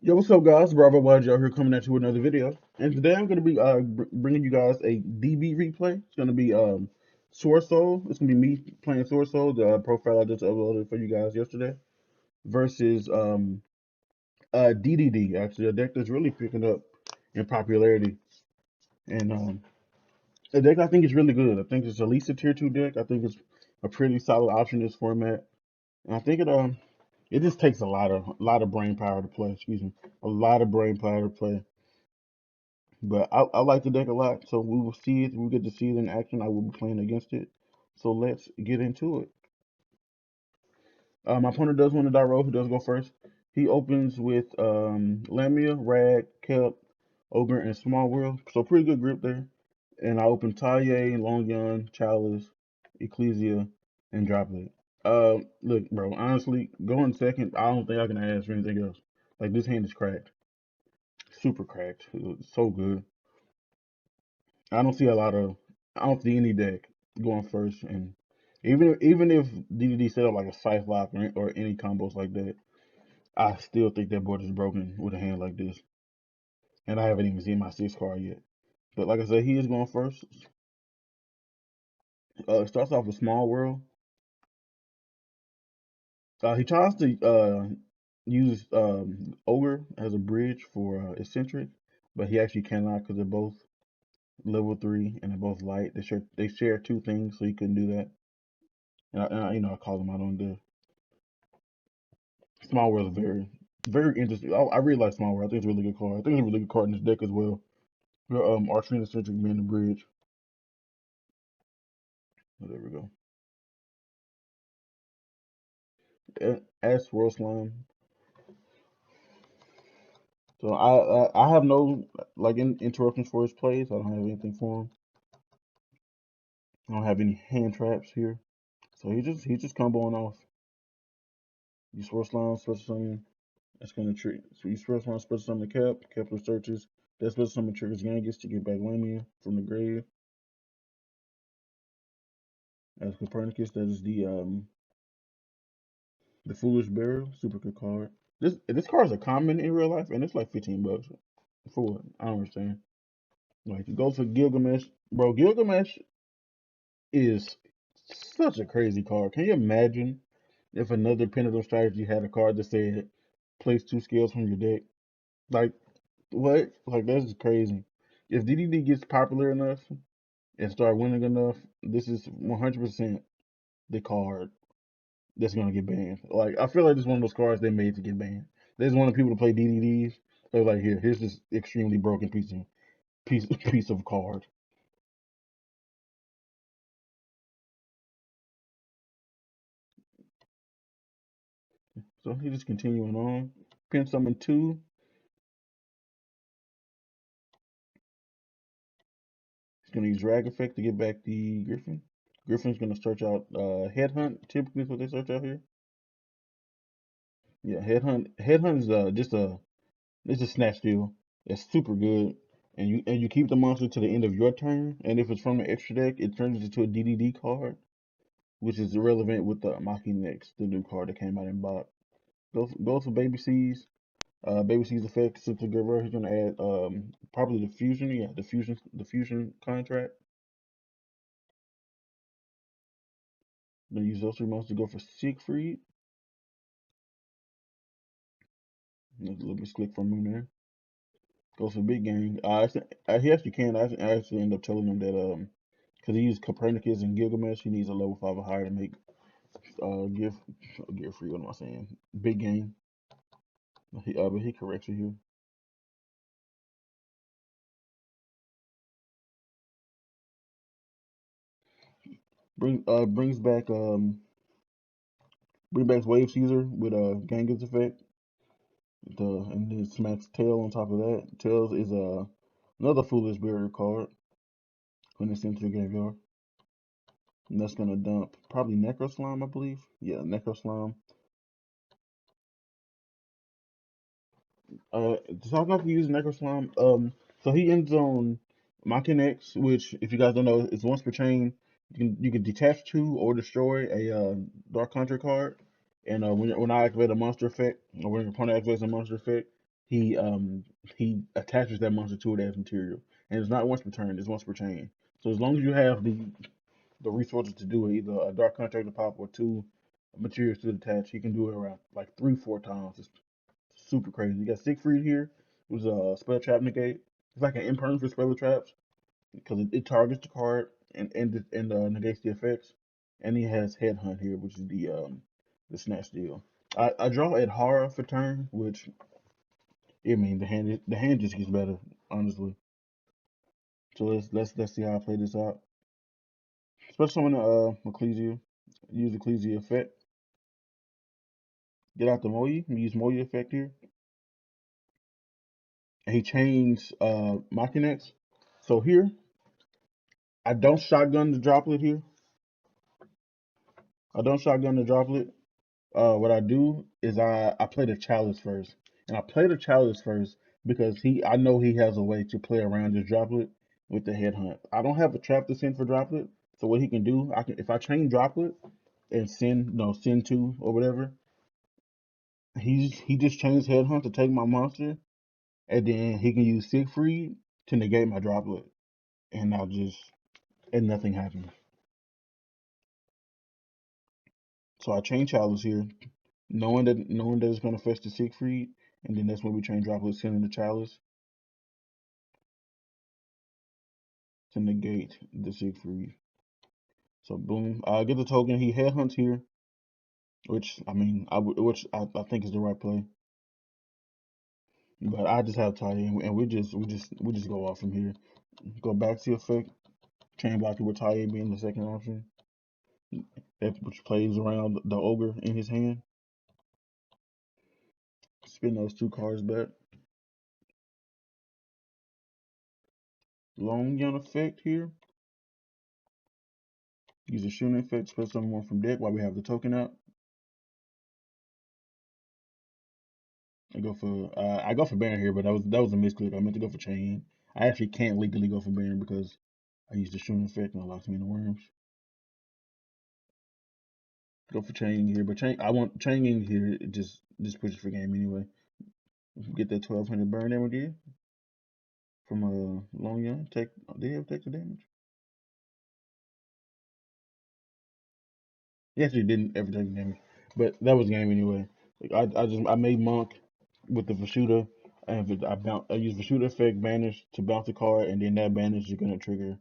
Yo, what's up, guys? Bravo YG out here coming at you with another video. And today I'm going to be bringing you guys a DB replay. It's going to be Swordsoul. It's going to be me playing Swordsoul, the profile I just uploaded for you guys yesterday, versus DDD, actually, a deck that's really picking up in popularity. And a deck I think is really good. I think it's at least a tier 2 deck. I think it's a pretty solid option in this format. And I think it just takes a lot of brain power to play, excuse me. A lot of brain power to play. But I like the deck a lot, so we will see it. We get to see it in action. I will be playing against it. So let's get into it. My opponent does want to die roll. Who does go first? He opens with Lamia, Rag, Kelp, Ogre, and Small World. So pretty good grip there. And I open Taye, Long Yon, Chalice, Ecclesia, and Droplet. Look, bro. Honestly, going second, I don't think I can ask for anything else. Like this hand is cracked, super cracked. It's so good. I don't see a lot of. I don't see any deck going first, and even if DDD set up like a scythe lock or any combos like that, I still think that board is broken with a hand like this, and I haven't even seen my six card yet. But like I said, he is going first. It starts off with Small World. He tries to use Ogre as a bridge for Eccentric, but he actually cannot because they're both level 3 and they're both light. They share two things, so he couldn't do that. And I call him out on the Small World is very interesting. I really like Small World. I think it's a really good card. I think it's a really good card in this deck as well. Archena Centric being the bridge. Oh, there we go. Ash Swirl Slime. So I have no like interruptions for his plays. I don't have anything for him. I don't have any hand traps here. So he's just comboing off. You Swirl Slime, Special Summon. That's gonna trick. So you Swirl Slime, Special Summon Cap. Kepler searches. That Special Summon triggers Genghis to get back Lamia from the grave. As Copernicus, that is the Foolish Burial, super good card. This card is a common in real life, and it's like $15 for what? I don't understand. Like you go for Gilgamesh, bro. Gilgamesh is such a crazy card. Can you imagine if another Pendulum strategy had a card that said place two scales from your deck? Like what? Like that's just crazy. If DDD gets popular enough and start winning enough, this is 100% the card that's gonna get banned. Like I feel like this is one of those cards they made to get banned. They just wanted people to play DDDs. They're like, here's this extremely broken piece of card. So he just continuing on. Pin summon two. He's gonna use drag effect to get back the Griffin. Griffin's gonna search out headhunt. Typically, is what they search out here. Yeah, headhunt. Headhunt is just a it's a snatch steal. It's super good. And you keep the monster to the end of your turn, and if it's from the extra deck, it turns into a DDD card, which is irrelevant with the Maki next, the new card that came out in bot. Goes for Baby C's. Baby C's effect since the giver, he's gonna add probably the fusion, yeah, the fusion contract. Gonna use those three monsters to go for Siegfried. There's a little bit slick from him there. Goes for big game. He actually can. I actually end up telling him that because he used Copernicus and Gilgamesh, he needs a level 5 or higher to make give give free. What am I saying? Big game. But he corrects you here. Brings back bring back Wave Caesar with a Genghis effect. And then smacks Tail on top of that. Tails is another Foolish Barrier card when it's into the graveyard. And that's gonna dump probably Necro Slime, I believe. Yeah, Necro Slime. So I'm not use Necro Slime. So he ends on Mocking X, which if you guys don't know, is once per chain. You can detach to or destroy a Dark Conjure card. And when I activate a monster effect, or when your opponent activates a monster effect, he um he attaches that monster to it as material, and it's not once per turn; it's once per chain. So as long as you have the resources to do it, either a dark contract to pop or two materials to attach, he can do it around like 3, 4 times. It's super crazy. You got Siegfried here, who's a spell trap negate. It's like an imperm for spell traps because it targets the card and negates the effects. And he has Headhunt here, which is the snatch deal. I draw at Hara for turn, which I mean the hand just gets better, honestly. So let's see how I play this out. Especially when Ecclesia, use Ecclesia effect. Get out the Moyi, use Moyi effect here. And he changed Machinex. So here, I don't shotgun the droplet here. I don't shotgun the droplet. What I do is I play the chalice first, and I play the chalice first because I know he has a way to play around this droplet with the headhunt. I don't have a trap to send for droplet, so what he can do, I can if I chain droplet and send two or whatever, he just chains headhunt to take my monster, and then he can use Siegfried to negate my droplet, and and nothing happens. So I chain chalice here, knowing that it's gonna fetch the Siegfried, and then that's when we chain droplet, sending the chalice to negate the Siegfried. So boom, I get the token. He headhunts here, which I mean, I think is the right play. But I just have Talia, and we just go off from here. Go back to effect, chain blocker with Talia being the second option, which plays around the ogre in his hand. Spin those two cards back. Long gun effect here. Use a shooting effect, spell someone from deck while we have the token out. I go for Baron here, but that was a misclick. I meant to go for Chain. I actually can't legally go for Baron because I used the shooting effect and it locks me in the worms. Go for Chain here, but I want Chain in here. It just pushes for game anyway. Get that 1200 burn damage here from a long gun. Did he ever take the damage? He actually didn't ever take the damage, but that was game anyway. Like I made Monk with the Vashuda, and I used Vashuda effect banish to bounce the card, and then that banish is gonna trigger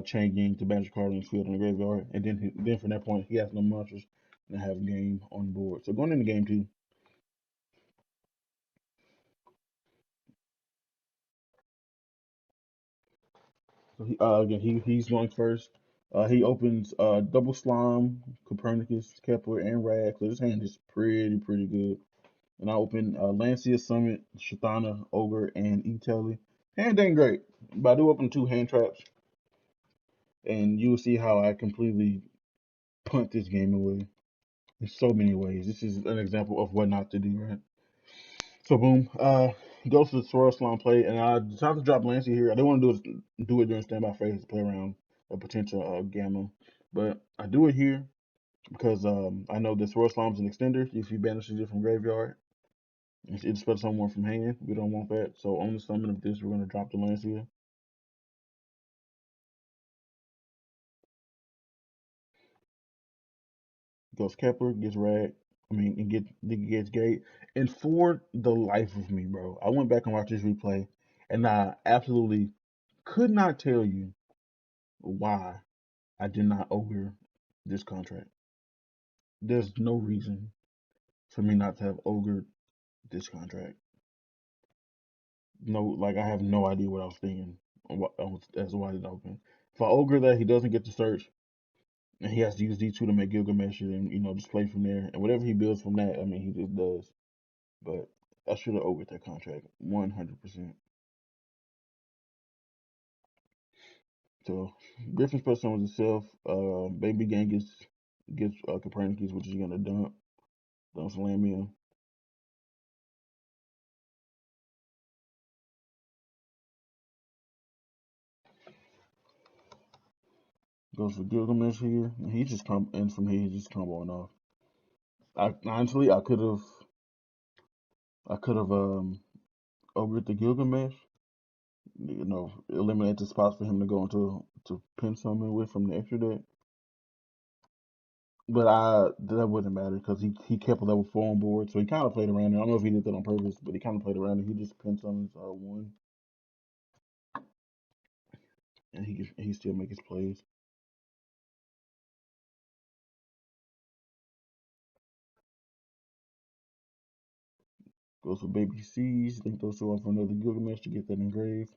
chain game to banish a card in the field in the graveyard, and then from that point he has no monsters and have game on board. So going into game two, so he's going first. He opens double slime, Copernicus, Kepler, and Rag. So this hand is pretty good. And I open Lancia Summit, Shatana, Ogre, and E-Telly. Hand ain't great, but I do open two hand traps, and you'll see how I completely punt this game away in so many ways. This is an example of what not to do, right? So boom, goes to the Swirl Slime play, and I decided to drop Lancey here. I didn't want to do it during standby phase to play around a potential gamma, but I do it here because I know that Swirl Slime's an extender. If you banish it from graveyard, it expels someone from hand. We don't want that. So on the summon of this, we're gonna drop the Lancea. Goes Kepler, gets Rag. I mean, and gets Gate. And for the life of me, bro, I went back and watched this replay, and I absolutely could not tell you why I did not ogre this contract. There's no reason for me not to have ogred this contract. No, like I have no idea what I was thinking as to why I didn't open. If I ogre that, he doesn't get to search, and he has to use D2 to make Gilgamesh, and just play from there. And whatever he builds from that, I mean, he just does. But I should have ogred that contract 100%. So Griffin's person was itself. Baby Gang gets Copernicus, which is gonna dump Lamia. Goes for Gilgamesh here. And he just and from here he's just comboing off. I honestly I could have over at the Gilgamesh. Eliminate the spots for him to go into to pin summon with from the extra deck. But that wouldn't matter because he kept a level 4 on board, so he kind of played around it. I don't know if he did that on purpose, but he kind of played around it. He just pin summons one, and he still make his plays. Goes for Baby C's. I think those two are for another Gilgamesh to get that engraved.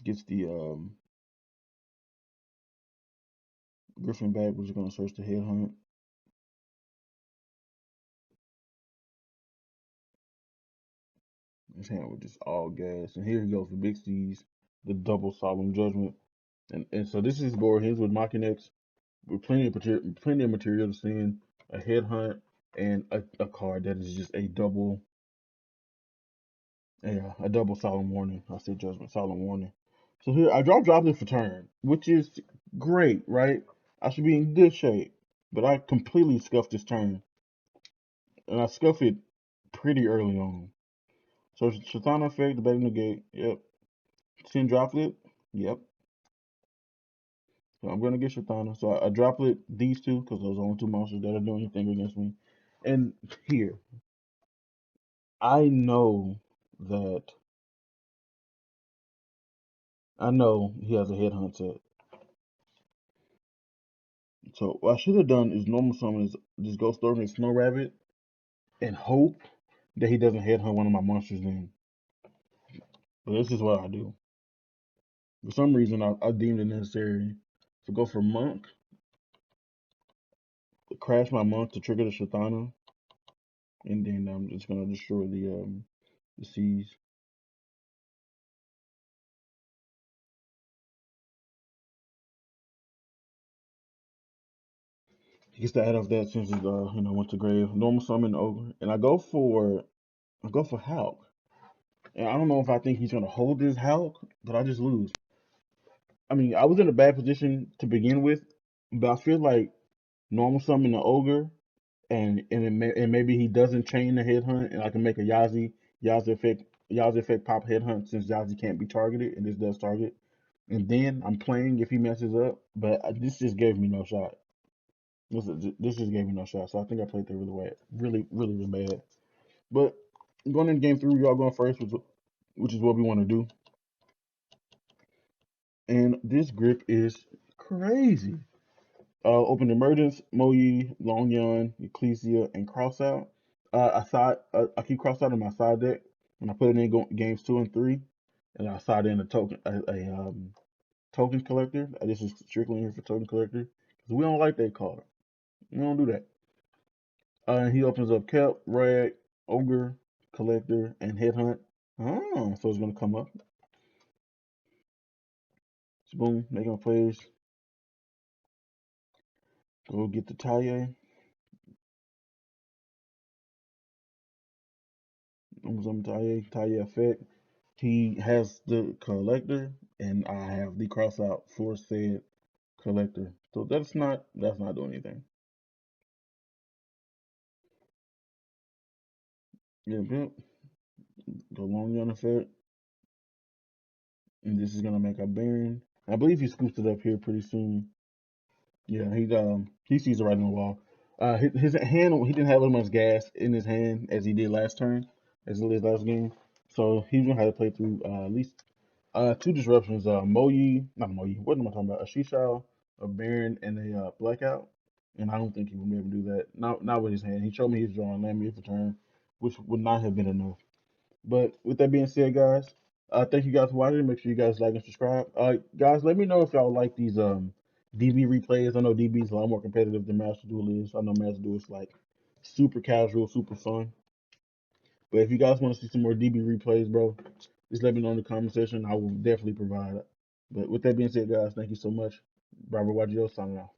Gets the Griffin back, which is going to search the headhunt. His hand was just all gas. And here he goes for Big C's, the double solemn judgment. And so this is board his with Machinex with plenty of material to send, a headhunt, and a card that is just a double solemn warning. I said judgment, solemn warning. So here I dropped it for turn, which is great, right? I should be in good shape. But I completely scuffed this turn. And I scuffed it pretty early on. So Shatana effect, the baby negate, yep. 10 droplet, yep. So I'm gonna get Shatana. So I droplet these two because those are the only two monsters that are doing anything against me. And here, I know that I know he has a headhunt set. So what I should have done is normal summon is just go Storm and Snow Rabbit and hope that he doesn't headhunt one of my monsters in. But this is what I do. For some reason I deemed it necessary to go for Monk, crash my Monk to trigger the Shatana, and then I'm just gonna destroy the seas. He gets to add off that since it's went to grave. Normal summon ogre, and I go for Hulk. And I don't know if I think he's gonna hold this Hulk, but I just lose. I mean, I was in a bad position to begin with, but I feel like normal summon the ogre, and maybe he doesn't chain the headhunt, and I can make a Yazi effect pop headhunt since Yazi can't be targeted, and this does target. And then I'm playing if he messes up, but this just gave me no shot. This just gave me no shot. So I think I played that really bad. But going in game 3, y'all going first, which is what we want to do. And this grip is crazy. Open Emergence, Moyi, Long Yon, Ecclesia, and Crossout. I keep Crossout in my side deck when I put it in games 2 and 3, and I side in a tokens collector. This is strictly here for token collector because we don't like that card. We don't do that. And he opens up Kelp, Rag, Ogre, Collector, and Headhunt. Oh, so it's gonna come up. So boom, making plays. Go get the Taye. Amazon Taye effect. He has the collector, and I have the cross out for said collector. So that's not doing anything. Yep. Go long on effect, and this is gonna make a Baron. I believe he scoops it up here pretty soon. Yeah, he sees it right on the wall. His hand, he didn't have as much gas in his hand as he did last turn, as he did last game. So he's gonna have to play through at least two disruptions. Moyi, not Moyi. What am I talking about? A Shishao, a Baron, and a Blackout. And I don't think he would be able to do that. Not with his hand. He showed me he's drawing Lamia for turn, which would not have been enough. But with that being said, guys, thank you guys for watching. Make sure you guys like and subscribe. Guys, let me know if y'all like these DB replays. I know DB is a lot more competitive than Master Duel is. I know Master Duel is like super casual, super fun. But if you guys want to see some more DB replays, bro, just let me know in the comment section. I will definitely provide it. But with that being said, guys, thank you so much. Robert Wagio signing off.